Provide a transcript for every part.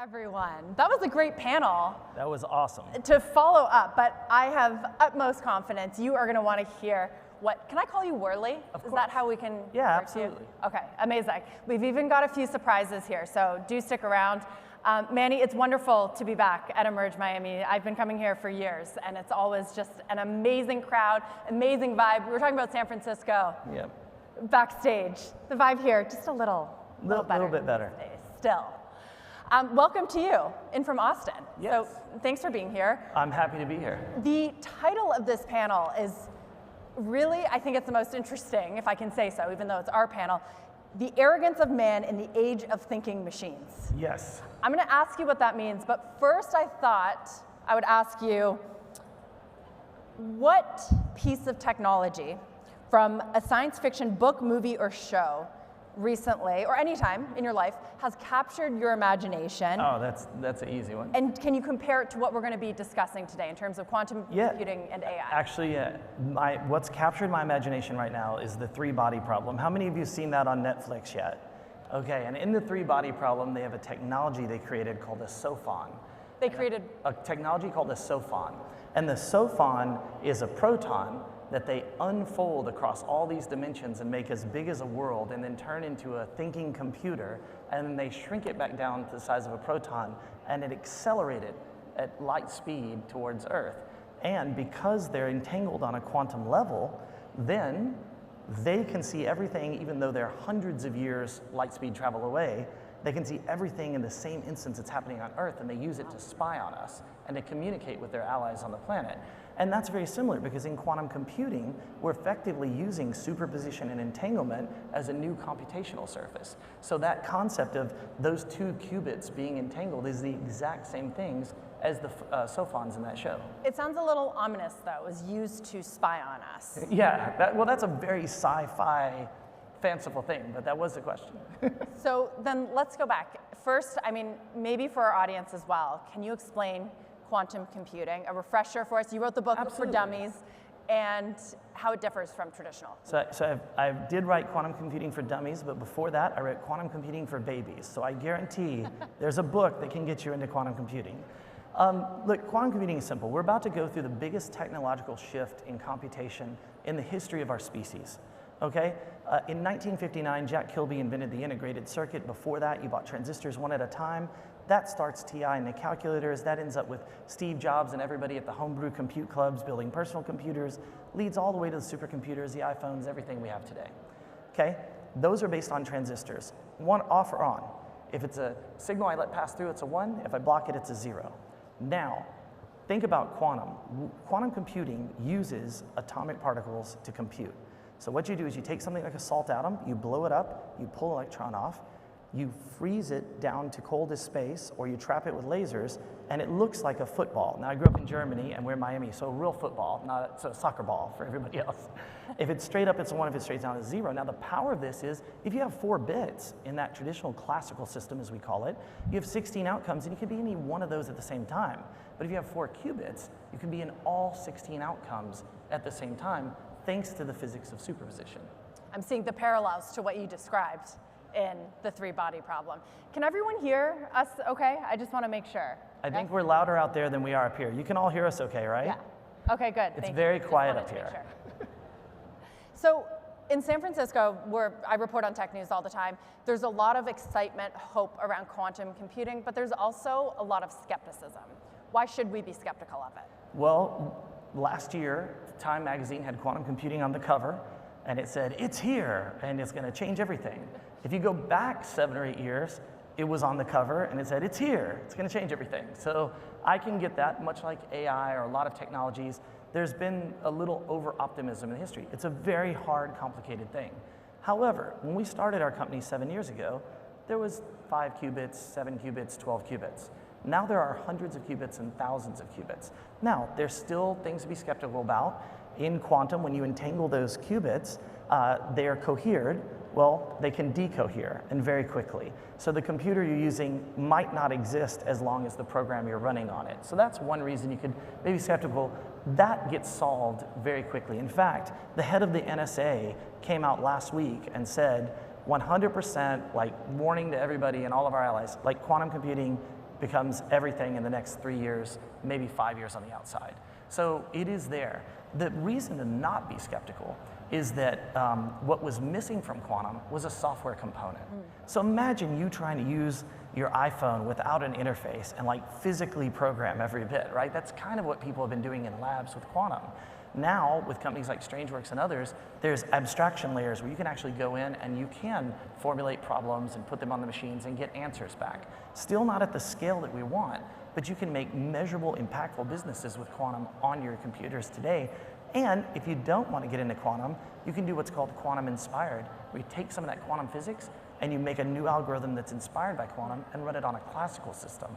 Everyone. That was a great panel. That was awesome. To follow up, but I have utmost confidence you are going to want to hear what, can I call you Whurley? Of course. Is that how we can Yeah, refer to absolutely. you? Okay, amazing. We've even got a few surprises here, so do stick around. Manny, it's wonderful to be back at Emerge Miami. I've been coming here for years, and it's always just an amazing crowd, amazing vibe. We were talking about San Francisco. Yep. Backstage. The vibe here, just a little better. Little bit better. Still. Welcome to you, in from Austin. Yes. So thanks for being here. I'm happy to be here. The title of this panel is really, I think it's the most interesting, if I can say so, even though it's our panel, The Arrogance of Man in the Age of Thinking Machines. Yes. I'm going to ask you what that means, but first I thought I would ask you, what piece of technology from a science fiction book, movie, or show recently, or any time in your life, has captured your imagination? Oh, that's an easy one. And can you compare it to what we're going to be discussing today in terms of quantum computing and AI? Actually, what's captured my imagination right now is the three-body problem. How many of you have seen that on Netflix yet? Okay, and in the three-body problem, they have a technology they created called a sophon. They created a technology called a sophon. And the sophon is a proton that they unfold across all these dimensions and make as big as a world and then turn into a thinking computer, and then they shrink it back down to the size of a proton and it accelerate it at light speed towards Earth. And because they're entangled on a quantum level, then they can see everything even though they're hundreds of years light speed travel away. They can see everything in the same instance that's happening on Earth, and they use it to spy on us and to communicate with their allies on the planet. And that's very similar because in quantum computing, we're effectively using superposition and entanglement as a new computational surface. So that concept of those two qubits being entangled is the exact same things as the sophons in that show. It sounds a little ominous, though. It was used to spy on us. Yeah, well, that's a very sci-fi fanciful thing, but that was the question. So then let's go back. First, I mean, maybe for our audience as well, can you explain quantum computing, a refresher for us? You wrote the book Absolutely. For Dummies, and how it differs from traditional. So I did write Quantum Computing for Dummies, but before that, I wrote Quantum Computing for Babies. So I guarantee there's a book that can get you into quantum computing. Look, quantum computing is simple. We're about to go through the biggest technological shift in computation in the history of our species. Okay? In 1959, Jack Kilby invented the integrated circuit. Before that, you bought transistors one at a time. That starts TI and the calculators. That ends up with Steve Jobs and everybody at the homebrew compute clubs building personal computers, leads all the way to the supercomputers, the iPhones, everything we have today. Okay? Those are based on transistors. One off or on. If it's a signal I let pass through, it's a 1. If I block it, it's a 0. Now, think about quantum. Quantum computing uses atomic particles to compute. So what you do is you take something like a salt atom, you blow it up, you pull an electron off, you freeze it down to coldest space, or you trap it with lasers, and it looks like a football. Now, I grew up in Germany, and we're in Miami, so a real football, not a soccer ball for everybody else. If it's straight up, it's a 1. If it's straight down, it's 0. Now, the power of this is, if you have 4 bits in that traditional classical system, as we call it, you have 16 outcomes, and you can be any one of those at the same time. But if you have 4 qubits, you can be in all 16 outcomes at the same time, thanks to the physics of superposition. I'm seeing the parallels to what you described in the three-body problem. Can everyone hear us okay? I just want to make sure. I think we're louder out there than we are up here. You can all hear us okay, right? Yeah. Okay, good. It's very quiet up here. Sure. So in San Francisco, where I report on tech news all the time, there's a lot of excitement, hope around quantum computing, but there's also a lot of skepticism. Why should we be skeptical of it? Well, last year, Time magazine had quantum computing on the cover, and it said, it's here, and it's going to change everything. If you go back 7 or 8 years, it was on the cover, and it said, it's here, it's going to change everything. So I can get that, much like AI or a lot of technologies. There's been a little over-optimism in history. It's a very hard, complicated thing. However, when we started our company 7 years ago, there was 5 qubits, 7 qubits, 12 qubits. Now there are hundreds of qubits and thousands of qubits. Now, there's still things to be skeptical about. In quantum, when you entangle those qubits, they are cohered. Well, they can decohere, and very quickly. So the computer you're using might not exist as long as the program you're running on it. So that's one reason you could maybe be skeptical. That gets solved very quickly. In fact, the head of the NSA came out last week and said 100%, like warning to everybody and all of our allies, like quantum computing becomes everything in the next 3 years, maybe 5 years on the outside. So it is there. The reason to not be skeptical is that what was missing from quantum was a software component. So imagine you trying to use your iPhone without an interface and like physically program every bit, right? That's kind of what people have been doing in labs with quantum. Now, with companies like Strangeworks and others, there's abstraction layers where you can actually go in and you can formulate problems and put them on the machines and get answers back. Still not at the scale that we want, but you can make measurable, impactful businesses with quantum on your computers today. And if you don't want to get into quantum, you can do what's called quantum inspired, where you take some of that quantum physics and you make a new algorithm that's inspired by quantum and run it on a classical system.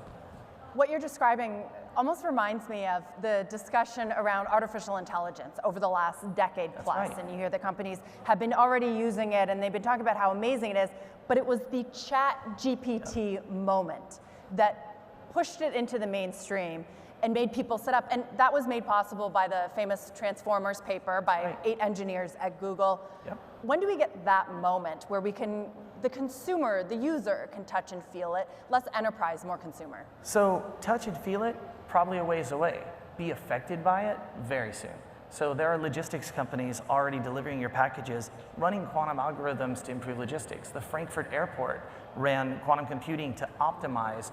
What you're describing almost reminds me of the discussion around artificial intelligence over the last decade plus. Right. And you hear the companies have been already using it and they've been talking about how amazing it is, but it was the ChatGPT moment that pushed it into the mainstream and made people sit up. And that was made possible by the famous Transformers paper by 8 engineers at Google. Yep. When do we get that moment where we can, the consumer, the user can touch and feel it, less enterprise, more consumer? So touch and feel it, probably a ways away. Be affected by it, very soon. So there are logistics companies already delivering your packages, running quantum algorithms to improve logistics. The Frankfurt airport ran quantum computing to optimize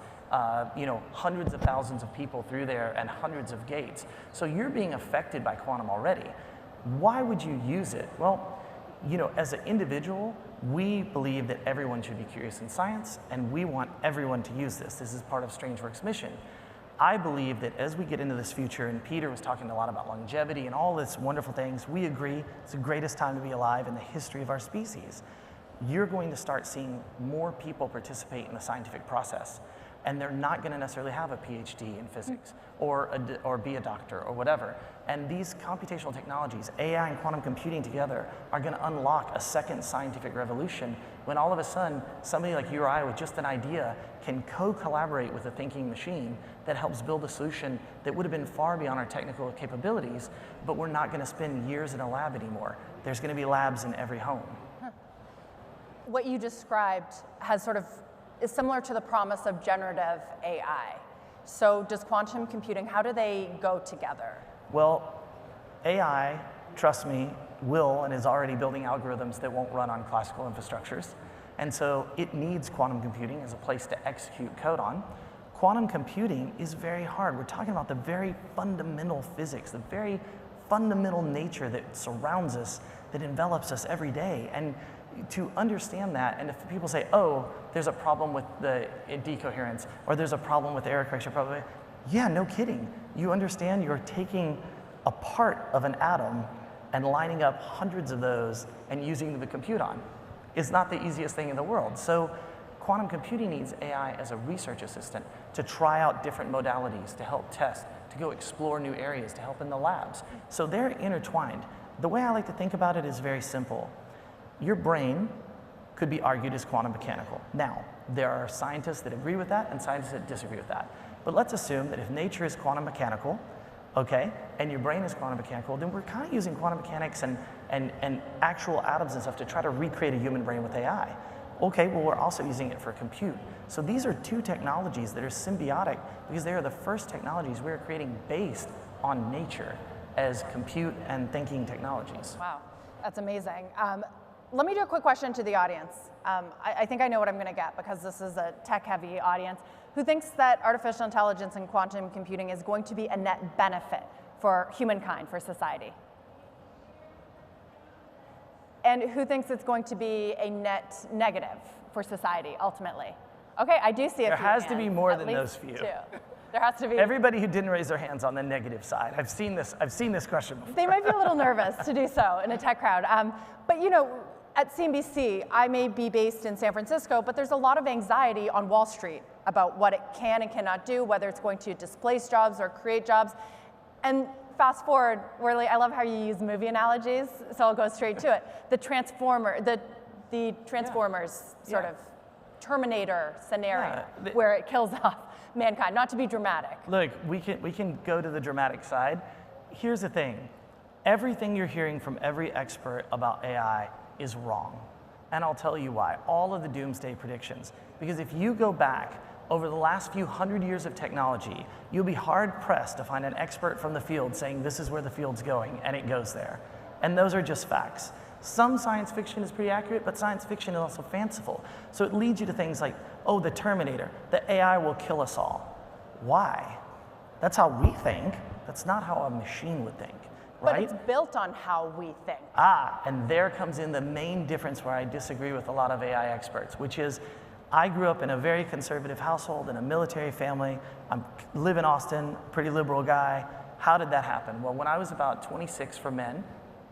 hundreds of thousands of people through there and hundreds of gates. So you're being affected by quantum already. Why would you use it? Well, as an individual, we believe that everyone should be curious in science, and we want everyone to use this. This is part of Strangeworks' mission. I believe that as we get into this future, and Peter was talking a lot about longevity and all these wonderful things, we agree it's the greatest time to be alive in the history of our species. You're going to start seeing more people participate in the scientific process, and they're not going to necessarily have a PhD in physics or be a doctor or whatever. And these computational technologies, AI and quantum computing together, are going to unlock a second scientific revolution when all of a sudden somebody like you or I with just an idea can co-collaborate with a thinking machine that helps build a solution that would have been far beyond our technical capabilities, but we're not going to spend years in a lab anymore. There's going to be labs in every home. What you described is similar to the promise of generative AI. So does quantum computing, how do they go together? Well, AI, trust me, will and is already building algorithms that won't run on classical infrastructures. And so it needs quantum computing as a place to execute code on. Quantum computing is very hard. We're talking about the very fundamental physics, the very fundamental nature that surrounds us, that envelops us every day. And to understand that, and if people say, oh, there's a problem with the decoherence, or there's a problem with error correction, probably, yeah, no kidding. You understand you're taking a part of an atom and lining up hundreds of those and using them to compute on. It's not the easiest thing in the world. So quantum computing needs AI as a research assistant to try out different modalities, to help test, to go explore new areas, to help in the labs. So they're intertwined. The way I like to think about it is very simple. Your brain could be argued as quantum mechanical. Now, there are scientists that agree with that and scientists that disagree with that. But let's assume that if nature is quantum mechanical, okay, and your brain is quantum mechanical, then we're kind of using quantum mechanics and actual atoms and stuff to try to recreate a human brain with AI. Okay, well, we're also using it for compute. So these are two technologies that are symbiotic because they are the first technologies we're creating based on nature as compute and thinking technologies. Wow, that's amazing. Let me do a quick question to the audience. I think I know what I'm going to get because this is a tech-heavy audience. Who thinks that artificial intelligence and quantum computing is going to be a net benefit for humankind, for society? And who thinks it's going to be a net negative for society, ultimately? Okay, I do see a few There has hands, to be more at than least those few. Two. There has to be. Everybody who didn't raise their hands on the negative side. I've seen this question before. They might be a little nervous to do so in a tech crowd. But at CNBC, I may be based in San Francisco, but there's a lot of anxiety on Wall Street about what it can and cannot do, whether it's going to displace jobs or create jobs. And fast forward, Whurley, I love how you use movie analogies, so I'll go straight to it. The Transformers sort of Terminator scenario where it kills off mankind, not to be dramatic. Look, we can go to the dramatic side. Here's the thing. Everything you're hearing from every expert about AI is wrong. And I'll tell you why. All of the doomsday predictions. Because if you go back Over the last few hundred years of technology, you'll be hard-pressed to find an expert from the field saying this is where the field's going, and it goes there. And those are just facts. Some science fiction is pretty accurate, but science fiction is also fanciful. So it leads you to things like, oh, the Terminator, the AI will kill us all. Why? That's how we think. That's not how a machine would think, right? But it's built on how we think. And there comes in the main difference where I disagree with a lot of AI experts, which is I grew up in a very conservative household, in a military family. I live in Austin, pretty liberal guy. How did that happen? Well, when I was about 26 for men,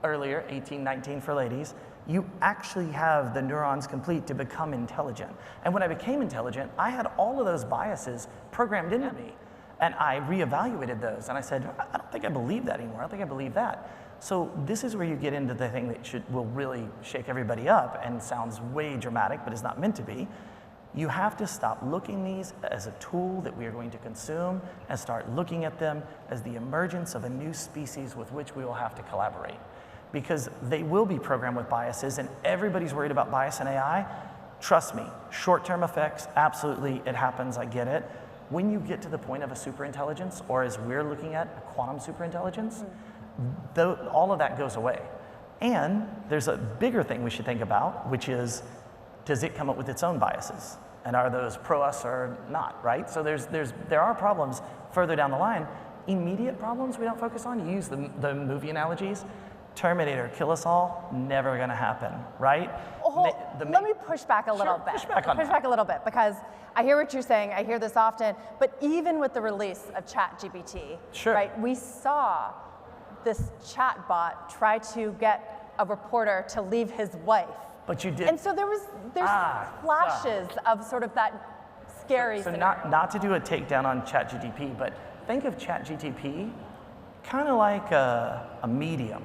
earlier, 18, 19 for ladies, you actually have the neurons complete to become intelligent. And when I became intelligent, I had all of those biases programmed into me. And I reevaluated those, and I said, I don't think I believe that anymore. I don't think I believe that. So this is where you get into the thing that will really shake everybody up and sounds way dramatic, but is not meant to be. You have to stop looking these as a tool that we are going to consume and start looking at them as the emergence of a new species with which we will have to collaborate. Because they will be programmed with biases, and everybody's worried about bias in AI. Trust me, short-term effects, absolutely, it happens, I get it. When you get to the point of a superintelligence, or as we're looking at, a quantum superintelligence, all of that goes away. And there's a bigger thing we should think about, which is, does it come up with its own biases? And are those pro us or not, right? So there are problems further down the line. Immediate problems we don't focus on. You use the movie analogies. Terminator, kill us all, never gonna happen, right? Let me push back a little bit. Push back a little bit, because I hear what you're saying, I hear this often, but even with the release of ChatGPT, right, we saw this chatbot try to get a reporter to leave his wife. But you did. And so there's flashes of sort of that scary So not to do a takedown on ChatGPT, but think of ChatGPT kind of like a medium,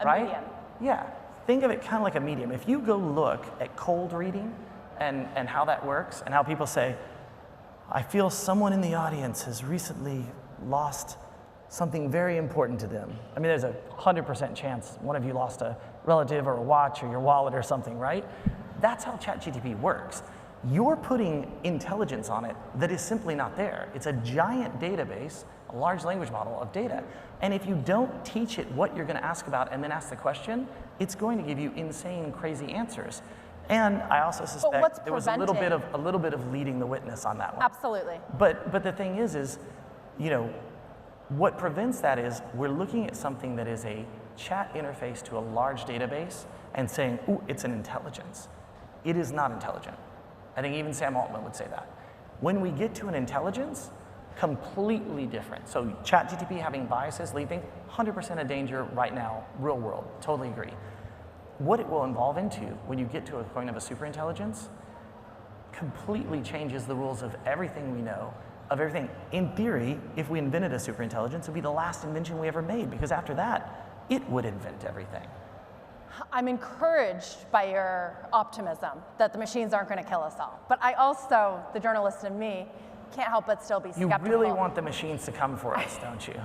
right? Medium. Yeah, think of it kind of like a medium. If you go look at cold reading and how that works, and how people say, I feel someone in the audience has recently lost something very important to them. I mean, there's a 100% chance one of you lost a relative or a watch or your wallet or something, right? That's how ChatGPT works. You're putting intelligence on it that is simply not there. It's a giant database, a large language model of data. And if you don't teach it what you're going to ask about and then ask the question, it's going to give you insane, crazy answers. And I also suspect there was a little bit of leading the witness on that one. Absolutely. But the thing is, you know, what prevents that is we're looking at something that is a chat interface to a large database and saying, ooh, it's an intelligence. It is not intelligent. I think even Sam Altman would say that. When we get to an intelligence, completely different. So ChatGPT having biases, leading, 100% of danger right now, real world, totally agree. What it will evolve into when you get to a point of a superintelligence completely changes the rules of everything we know, of everything. In theory, if we invented a superintelligence, it would be the last invention we ever made, because after that, it would invent everything. I'm encouraged by your optimism that the machines aren't going to kill us all. But I also, the journalist in me, can't help but still be skeptical. You really want the machines to come for us, don't you?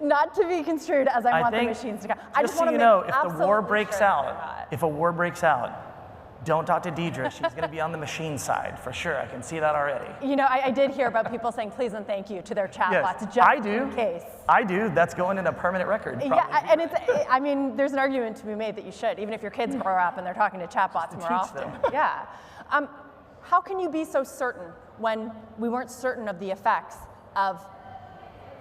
Not to be construed as I want the machines to come. I just want to so you know, if the war breaks out, if a war breaks out, don't talk to Deirdre. She's going to be on the machine side for sure. I can see that already. You know, I did hear about people saying please and thank you to their chatbots, yes, just in case. I do. That's going in a permanent record. Probably. Yeah, and I mean, there's an argument to be made that you should, even if your kids grow up and they're talking to chatbots more often. Yeah. How can you be so certain when we weren't certain of the effects of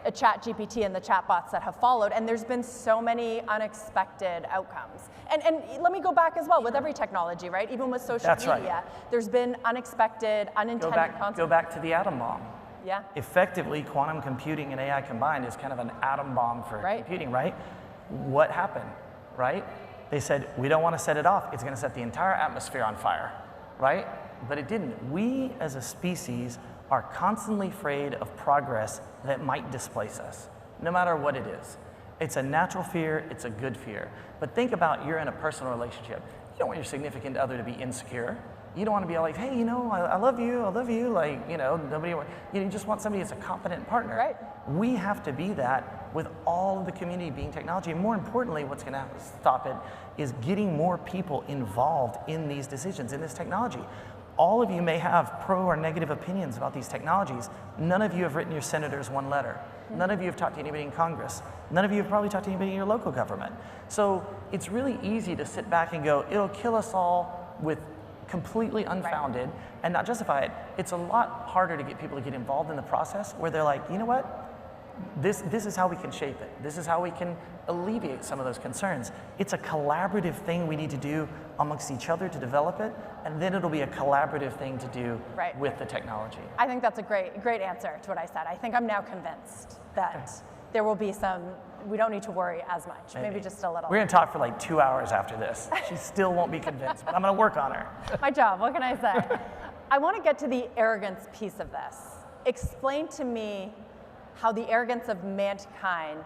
a ChatGPT and the chatbots that have followed, and there's been so many unexpected outcomes? And let me go back as well with every technology, right? Even with social media, there's been unexpected, unintended consequences. Go back to the atom bomb. Yeah. Effectively, quantum computing and AI combined is kind of an atom bomb for computing, right? What happened, right? They said, we don't want to set it off. It's going to set the entire atmosphere on fire, right? But it didn't. We, as a species, are constantly afraid of progress that might displace us, no matter what it is. It's a natural fear, it's a good fear. But think about you're in a personal relationship. You don't want your significant other to be insecure. You don't want to be like, hey, you know, I love you, like, you know, you just want somebody that's a competent partner. Right. We have to be that with all of the community being technology. And more importantly, what's going to stop it is getting more people involved in these decisions, in this technology. All of you may have pro or negative opinions about these technologies. None of you have written your senators one letter. None of you have talked to anybody in Congress. None of you have probably talked to anybody in your local government. So it's really easy to sit back and go, it'll kill us all, with completely unfounded and not justify it. It's a lot harder to get people to get involved in the process where they're like, you know what? This is how we can shape it. This is how we can alleviate some of those concerns. It's a collaborative thing we need to do amongst each other to develop it, and then it'll be a collaborative thing to do with the technology. I think that's a great answer to what I said. I think I'm now convinced that there will be some, we don't need to worry as much, maybe just a little. We're gonna talk for like 2 hours after this. She still won't be convinced, but I'm gonna work on her. My job, what can I say? I want to get to the arrogance piece of this. Explain to me how the arrogance of mankind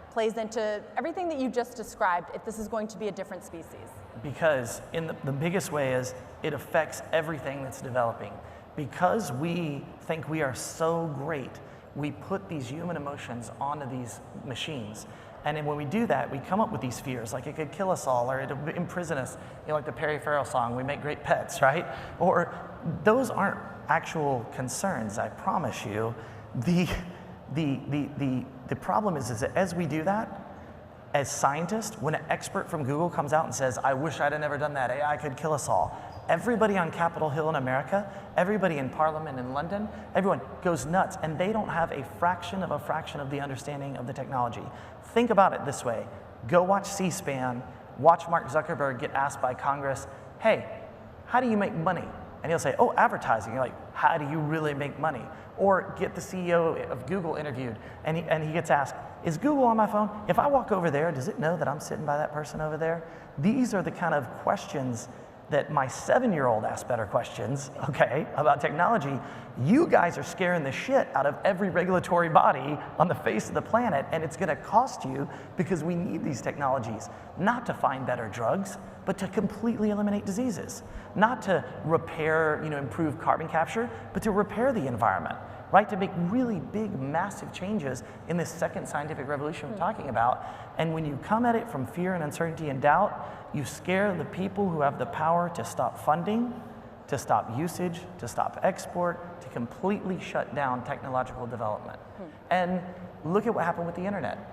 plays into everything that you just described, if this is going to be a different species. Because the biggest way is it affects everything that's developing. Because we think we are so great, we put these human emotions onto these machines. And then when we do that, we come up with these fears, like it could kill us all, or it'll imprison us, like the Perry Farrell song, we make great pets, right? Or those aren't actual concerns, I promise you. The problem is that as we do that, as scientists, when an expert from Google comes out and says, I wish I'd have never done that, AI could kill us all, everybody on Capitol Hill in America, everybody in Parliament in London, everyone goes nuts, and they don't have a fraction of the understanding of the technology. Think about it this way. Go watch C-SPAN, watch Mark Zuckerberg get asked by Congress, hey, how do you make money? And he'll say, oh, advertising. You're like, how do you really make money? Or get the CEO of Google interviewed, and he gets asked, is Google on my phone? If I walk over there, does it know that I'm sitting by that person over there? These are the kind of questions that my 7-year-old asks better questions, okay, about technology. You guys are scaring the shit out of every regulatory body on the face of the planet, and it's gonna cost you because we need these technologies, not to find better drugs, but to completely eliminate diseases. Not to repair, improve carbon capture, but to repair the environment, right? To make really big, massive changes in this second scientific revolution we're talking about. And when you come at it from fear and uncertainty and doubt, you scare the people who have the power to stop funding, to stop usage, to stop export, to completely shut down technological development. And look at what happened with the internet.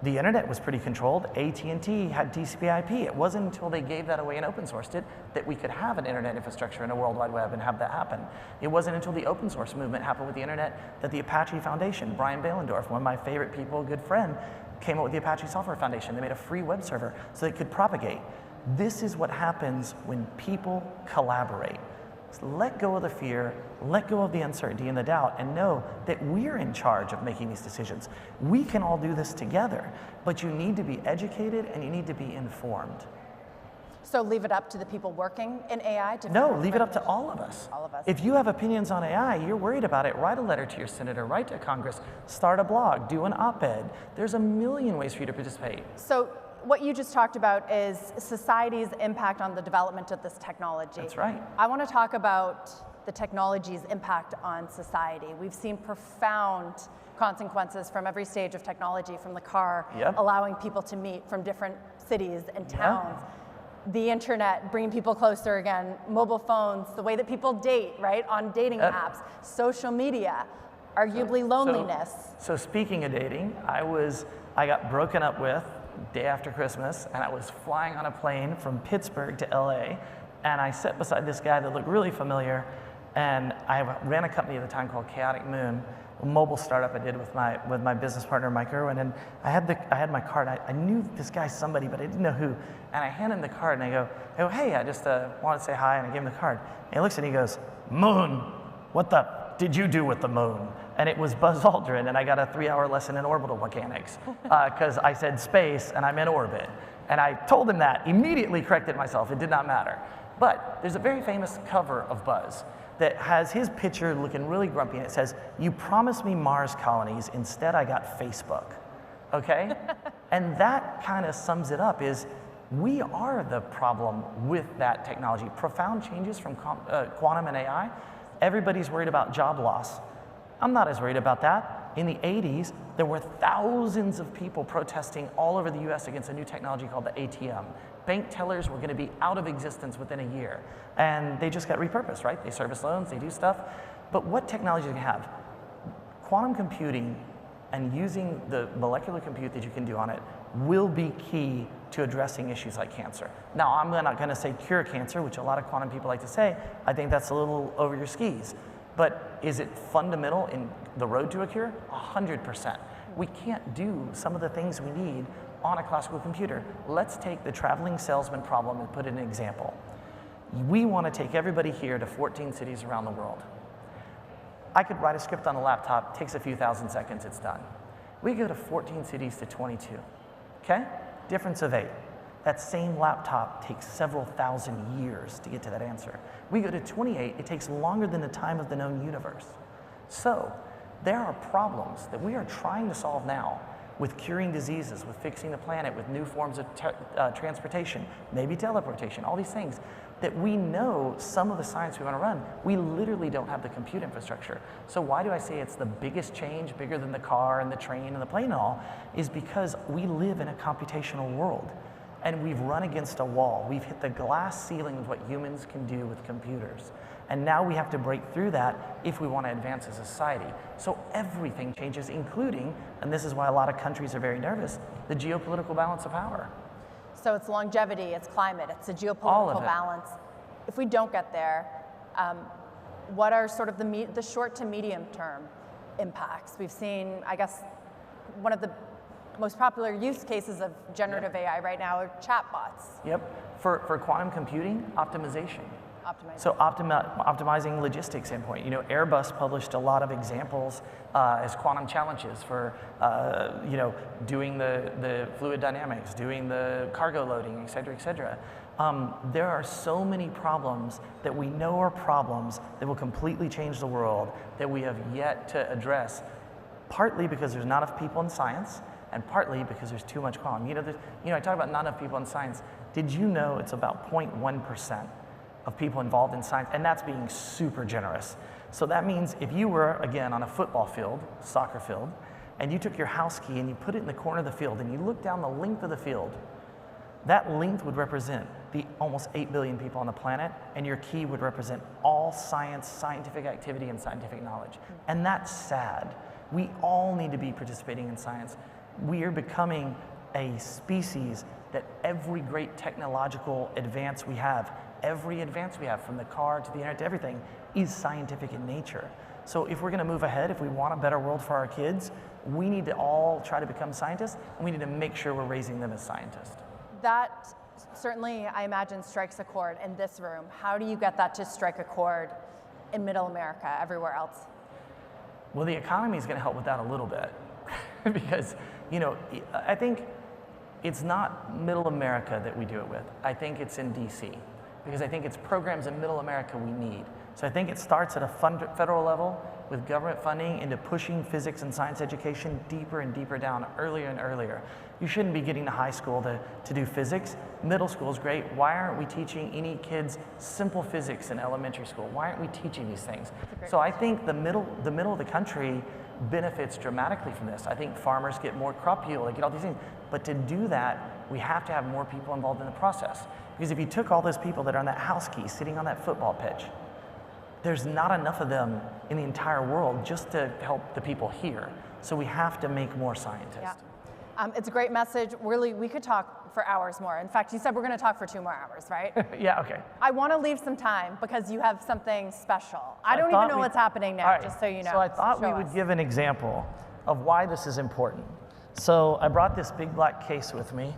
The internet was pretty controlled. AT&T had TCP/IP. It wasn't until they gave that away and open sourced it that we could have an internet infrastructure and a World Wide Web and have that happen. It wasn't until the open source movement happened with the internet that the Apache Foundation, Brian Behlendorf, one of my favorite people, a good friend, came up with the Apache Software Foundation. They made a free web server so it could propagate. This is what happens when people collaborate. So let go of the fear, let go of the uncertainty and the doubt, and know that we're in charge of making these decisions. We can all do this together, but you need to be educated and you need to be informed. So leave it up to the people working in AI? No, leave it up to all of us. All of us. If you have opinions on AI, you're worried about it, write a letter to your senator, write to Congress, start a blog, do an op-ed. There's a million ways for you to participate. So what you just talked about is society's impact on the development of this technology. That's right. I want to talk about the technology's impact on society. We've seen profound consequences from every stage of technology, from the car, allowing people to meet from different cities and towns. The internet bringing people closer again, mobile phones, the way that people date, right, on dating apps, social media, arguably loneliness. So speaking of dating, I got broken up with day after Christmas, and I was flying on a plane from Pittsburgh to LA, and I sat beside this guy that looked really familiar, and I ran a company at the time called Chaotic Moon, a mobile startup I did with my business partner Mike Irwin, and I had my card. I knew this guy's somebody, but I didn't know who, and I hand him the card, and I go, hey, I just wanted to say hi, and I gave him the card, and he looks and he goes, Moon, what the did you do with the moon? And it was Buzz Aldrin, and I got a 3-hour lesson in orbital mechanics because I said space and I'm in orbit. And I told him that, immediately corrected myself, it did not matter. But there's a very famous cover of Buzz that has his picture looking really grumpy, and it says, you promised me Mars colonies, instead I got Facebook, okay? And that kind of sums it up, is we are the problem with that technology. Profound changes from quantum and AI. Everybody's worried about job loss. I'm not as worried about that. In the 80s, there were thousands of people protesting all over the US against a new technology called the ATM. Bank tellers were going to be out of existence within a year. And they just got repurposed, right? They service loans, they do stuff. But what technology do we have? Quantum computing and using the molecular compute that you can do on it will be key to addressing issues like cancer. Now, I'm not going to say cure cancer, which a lot of quantum people like to say. I think that's a little over your skis. But is it fundamental in the road to a cure? 100%. We can't do some of the things we need on a classical computer. Let's take the traveling salesman problem and put in an example. We want to take everybody here to 14 cities around the world. I could write a script on a laptop, takes a few thousand seconds, it's done. We go to 14 cities to 22, okay? Difference of 8. That same laptop takes several thousand years to get to that answer. We go to 28, it takes longer than the time of the known universe. So there are problems that we are trying to solve now with curing diseases, with fixing the planet, with new forms of transportation, maybe teleportation, all these things that we know some of the science we want to run, we literally don't have the compute infrastructure. So why do I say it's the biggest change, bigger than the car and the train and the plane and all, is because we live in a computational world. And we've run against a wall. We've hit the glass ceiling of what humans can do with computers. And now we have to break through that if we want to advance as a society. So everything changes, including, and this is why a lot of countries are very nervous, the geopolitical balance of power. So it's longevity, it's climate, it's a geopolitical balance. If we don't get there, what are sort of the short to medium term impacts? We've seen, I guess, one of the most popular use cases of generative AI right now are chatbots. Yep. For quantum computing, optimization. Optimizing. So optimizing logistics endpoint. You know, Airbus published a lot of examples as quantum challenges for doing the fluid dynamics, doing the cargo loading, et cetera, et cetera. There are so many problems that we know are problems that will completely change the world that we have yet to address, partly because there's not enough people in science, and partly because there's too much quantum. I talk about not enough people in science. Did you know it's about 0.1% of people involved in science, and that's being super generous. So that means if you were, again, on a football field, soccer field, and you took your house key and you put it in the corner of the field and you look down the length of the field, that length would represent the almost 8 billion people on the planet, and your key would represent all science, scientific activity, and scientific knowledge. And that's sad. We all need to be participating in science. We are becoming a species that every great technological advance we have, every advance we have from the car to the internet to everything is scientific in nature. So if we're going to move ahead, if we want a better world for our kids, we need to all try to become scientists, and we need to make sure we're raising them as scientists. That certainly, I imagine, strikes a chord in this room. How do you get that to strike a chord in middle America, everywhere else? Well, the economy is going to help with that a little bit because, I think it's not middle America that we do it with. I think it's in DC, because I think it's programs in middle America we need. So I think it starts at a federal level with government funding into pushing physics and science education deeper and deeper down, earlier and earlier. You shouldn't be getting to high school to do physics. Middle school is great. Why aren't we teaching any kids simple physics in elementary school? Why aren't we teaching these things? So I think the middle of the country benefits dramatically from this. I think farmers get more crop yield, they get all these things. But to do that, we have to have more people involved in the process. Because if you took all those people that are on that house key, sitting on that football pitch, there's not enough of them in the entire world just to help the people here. So we have to make more scientists. Yeah. It's a great message. Really, we could talk for hours more. In fact, you said we're going to talk for 2 more hours, right? Yeah, okay. I want to leave some time because you have something special. I don't even know what's happening now, just so you know. So I thought we would give an example of why this is important. So I brought this big black case with me.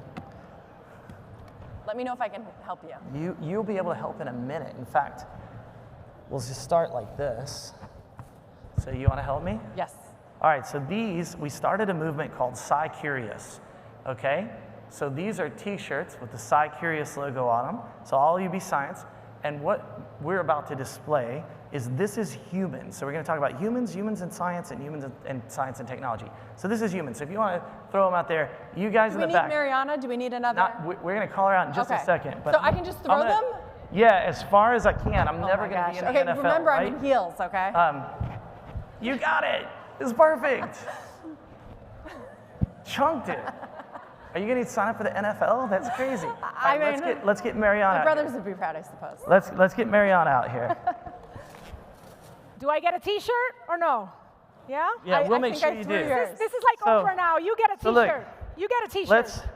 Let me know if I can help you. You'll be able to help in a minute. In fact, we'll just start like this. So you want to help me? Yes. All right, so we started a movement called Sci-Curious, okay? So these are t-shirts with the Sci-Curious logo on them. So all you be science. And what we're about to display is this is humans. So we're going to talk about humans in science, and humans and science and technology. So this is humans. So if you want to throw them out there, you guys in the back. Do we need Mariana? Do we need another? We're going to call her out in just a second. But so I can just throw them? Yeah, as far as I can. I'm never going to be in the NFL, remember, right? I'm in heels, okay? You got it. It's perfect. Chunked it. Are you going to sign up for the NFL? That's crazy. I mean, let's get Mariana. My brothers would be proud, I suppose. Let's get Mariana out here. Do I get a T-shirt or no? Yeah? Yeah, we'll make think sure I you threw do. yours. This is like Oprah now. You get a T-shirt. so look, you get a T-shirt.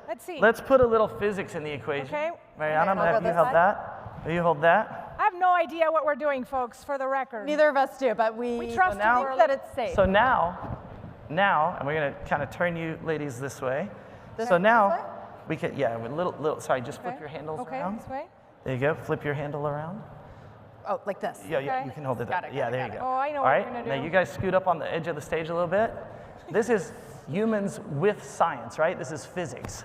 Let's see. Let's put a little physics in the equation. Okay. Mariana, I'm going to have you hold that. Will you hold that? I have no idea what we're doing, folks, for the record. Neither of us do, but we trust think that it's safe. So now, and we're going to kind of turn you ladies this way. This so way? now, we can, yeah, with little, sorry, just flip your handles around. Okay, this way. There you go, flip your handle around. Oh, like this. Yeah, Okay. you can hold it Got up. it, Yeah, got it, there got you it. go. Oh, I know All what right, we're gonna do. now you guys scoot up on the edge of the stage a little bit. This is humans with science, right? This is physics,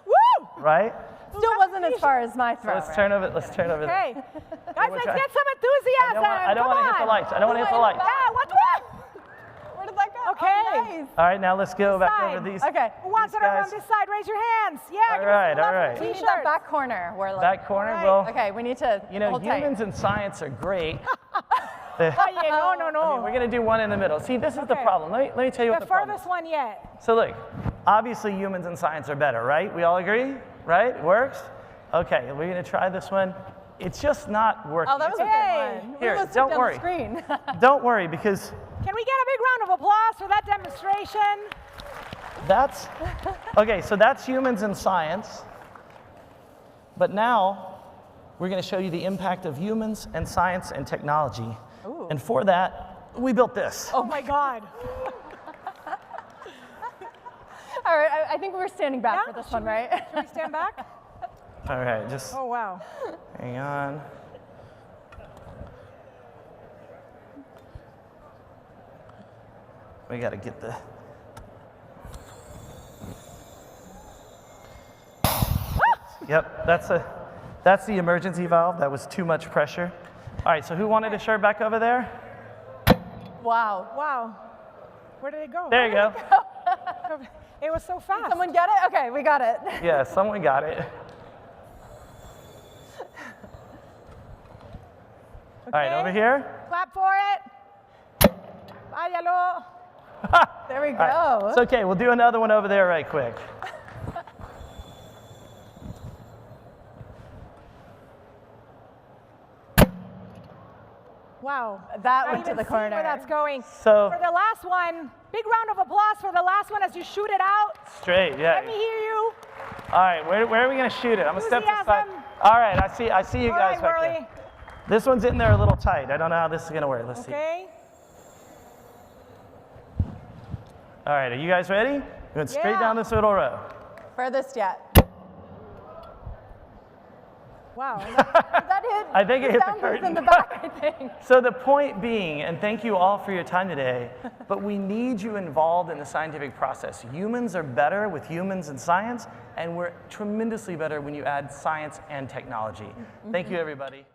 Woo! right? Still wasn't as far as my throw. Let's turn over. Let's turn over. Okay. Guys, let's try. get some enthusiasm. I don't want to hit the lights. I don't want to hit the lights. Yeah, what? Where did that go? Okay. Oh, nice. All right, now let's go back side. over these. Okay. Who wants These it around guys. this side? Raise your hands. Yeah. All right, all right. We need T-shirts. that back corner. Where like, Back corner. All Well, Okay, we need to you know, hold humans tight. and science are great. Oh, yeah, no. We're gonna do one in the middle. See, this is the Okay. problem. Let me tell you what The the problem is. furthest one yet. So look, obviously humans and science are better, right? We all agree, right? It works. Okay, we're gonna try this one. It's just not working. Oh, that was a Hey. good one. Here, Realistic don't on worry. The screen. Don't worry, because Can we get a big round of applause for that demonstration? that's okay. So that's humans and science. But now we're going to show you the impact of humans and science and technology. Ooh. And for that, we built this. Oh my God. All right, I think we're standing back Yeah? for this one, right? Should we stand back? All right, just Oh, wow. hang on. We got to get the. Yep, that's the emergency valve. That was too much pressure. All right, so who wanted a shirt back over there? Wow. Wow. Where did it go? There you go. It was so fast. Someone get it? Okay, we got it. Yeah, someone got it. All right, over here. Clap for it. Váyalo. There we go. All right, it's okay. We'll do another one over there right quick. Wow. That I went to even the see corner. where that's going. So For the last one, big round of applause for the last one as you shoot it out. straight, Let me yeah. hear you. All right, where are we gonna shoot it? I'm gonna step to the side. Enthusiasm. All right, I see you All guys right, back Whurley. there. This one's in there a little tight. I don't know how this is gonna work. Let's see. Okay. All right, are you guys ready? Going straight Yeah. down this middle row. Furthest yet. Wow. That hit. I think it hit the sound booth curtain. in the back, I think. So the point being, and thank you all for your time today, but we need you involved in the scientific process. Humans are better with humans and science, and we're tremendously better when you add science and technology. Thank you, everybody.